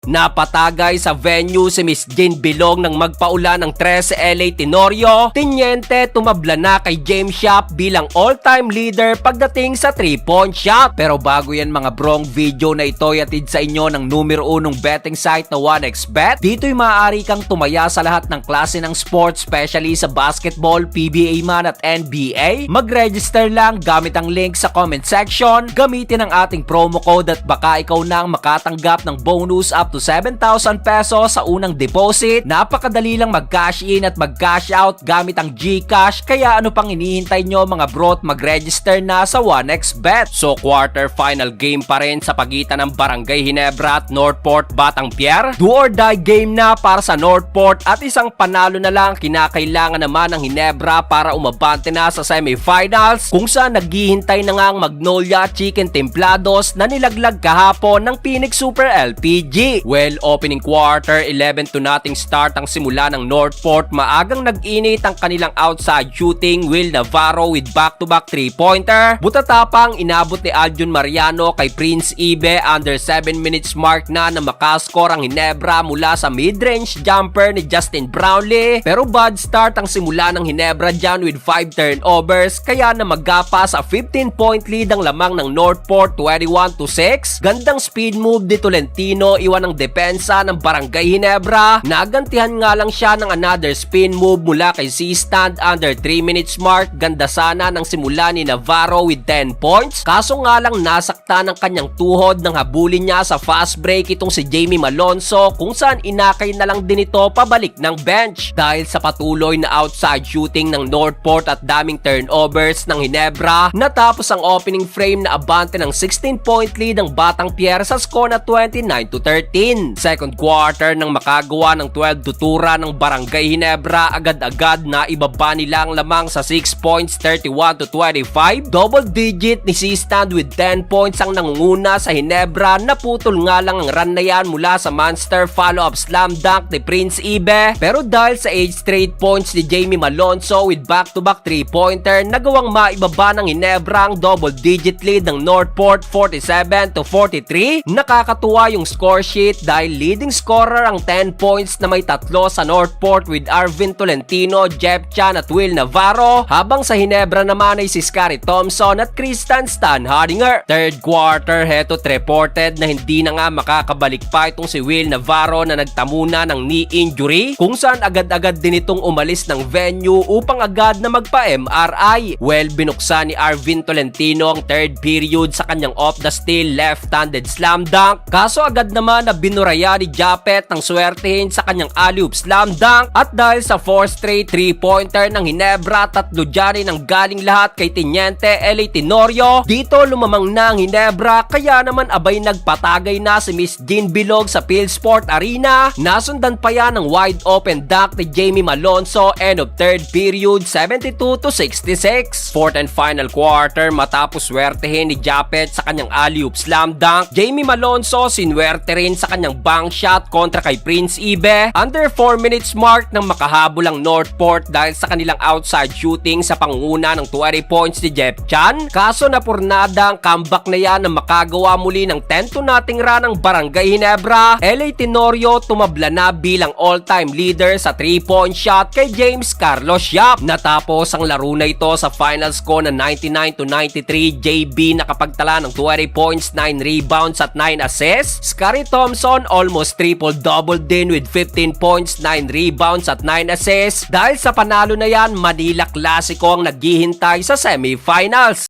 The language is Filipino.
Napatagay sa venue si Miss Jane Bilog nang magpaula ng 13 LA Tenorio. Tiniente tumabla na kay James Shop bilang all-time leader pagdating sa 3-point shot. Pero bago yan mga brong, video na ito yatid sa inyo ng numero 1 betting site na 1xBet. Dito'y maaari kang tumaya sa lahat ng klase ng sports, especially sa basketball, PBA man at NBA. Mag-register lang gamit ang link sa comment section. Gamitin ang ating promo code at baka ikaw na ang makatanggap ng bonus up to 7,000 pesos sa unang deposit. Napakadali lang mag-cash in at mag-cash out gamit ang GCash, kaya ano pang hinihintay nyo mga bro, at mag-register na sa 1xBet. So quarter-final game pa rin sa pagitan ng Barangay Ginebra at Northport Batang Pier. Do or die game na para sa Northport at isang panalo na lang kinakailangan naman ng Ginebra para umabante na sa semifinals, kung saan naghihintay na nga ang Magnolia Chicken Templados na nilaglag kahapon ng Phoenix Super LPG. Well, opening quarter 11 to nothing start ang simula ng Northport. Maagang nag-init ang kanilang outside shooting. Will Navarro with back-to-back 3-pointer. Butatapang inabot ni Aljon Mariano kay Prince Ibe under 7 minutes mark na makascore ang Ginebra mula sa mid-range jumper ni Justin Brownlee. Pero bad start ang simula ng Ginebra dyan with 5 turnovers, kaya na magapa sa 15-point lead ang lamang ng Northport 21-6. Gandang speed move ni Tolentino, iwan ang depensa ng Barangay Ginebra. Nagantihan nga lang siya ng another spin move mula kay C-Stand under 3 minutes mark. Ganda sana ng simula ni Navarro with 10 points. Kaso nga lang nasakta ng kanyang tuhod nang habulin niya sa fast break itong si Jamie Malonzo, kung saan inakay na lang din ito pabalik ng bench. Dahil sa patuloy na outside shooting ng Northport at daming turnovers ng Ginebra, natapos ang opening frame na abante ng 16-point lead ng Batang Pier sa score na 29-13. Second quarter nang makagawa ng 12 tutura ng Barangay Ginebra, agad-agad na ibaba nila ang lamang sa 6 points 31-25. Double digit ni C-Stand with 10 points ang nangunguna sa Ginebra. Naputol nga lang ang run na yan mula sa monster follow-up slam dunk ni Prince Ibe. Pero dahil sa 8 straight points ni Jamie Malonzo with back-to-back 3-pointer, nagawang maibaba ng Ginebra ang double digit lead ng Northport 47-43. Nakakatuwa yung score sheet dahil leading scorer ang 10 points na may tatlo sa Northport with Arvin Tolentino, Jeff Chan at Will Navarro, habang sa Ginebra naman ay si Scottie Thompson at Christian Stan Hardinger. Third quarter, heto't reported na hindi na nga makakabalik pa itong si Will Navarro na nagtamuna ng knee injury, kung saan agad-agad din itong umalis ng venue upang agad na magpa-MRI. Well, binuksan ni Arvin Tolentino ang third period sa kanyang off the steal left-handed slam dunk. Kaso agad naman na binuraya ni Japet ang swertehin sa kanyang alley-oop slam dunk, at dahil sa 4 straight 3-pointer ng Ginebra, tatlo dyan ang galing lahat kay Teniente LA Tenorio. Dito lumamang na ang Ginebra, kaya naman abay nagpatagay na si Miss Jane Bilog sa Philsport Arena. Nasundan pa yan ng wide open dunk ni Jamie Malonzo. End of third period 72-66. Fourth and final quarter, matapos swertehin ni Japet sa kanyang alley-oop slam dunk, Jamie Malonzo sinwerte rin sa kanyang bank shot kontra kay Prince Ibe. Under 4 minutes mark nang makahabol ang Northport dahil sa kanilang outside shooting sa pangunguna ng 20 points ni Jeff Chan. Kaso napurnada ang comeback na yan na makagawa muli ng 10-0 run ng Barangay Ginebra. LA Tenorio tumabla na bilang all-time leader sa 3-point shot kay James Carlos Yap. Natapos ang laro na ito sa final score na 99-93. JB nakapagtala ng 20 points, 9 rebounds at 9 assists. Scottie Thompson almost triple-double din with 15 points, 9 rebounds at 9 assists. Dahil sa panalo na yan, Manila Clasico ang naghihintay sa semifinals.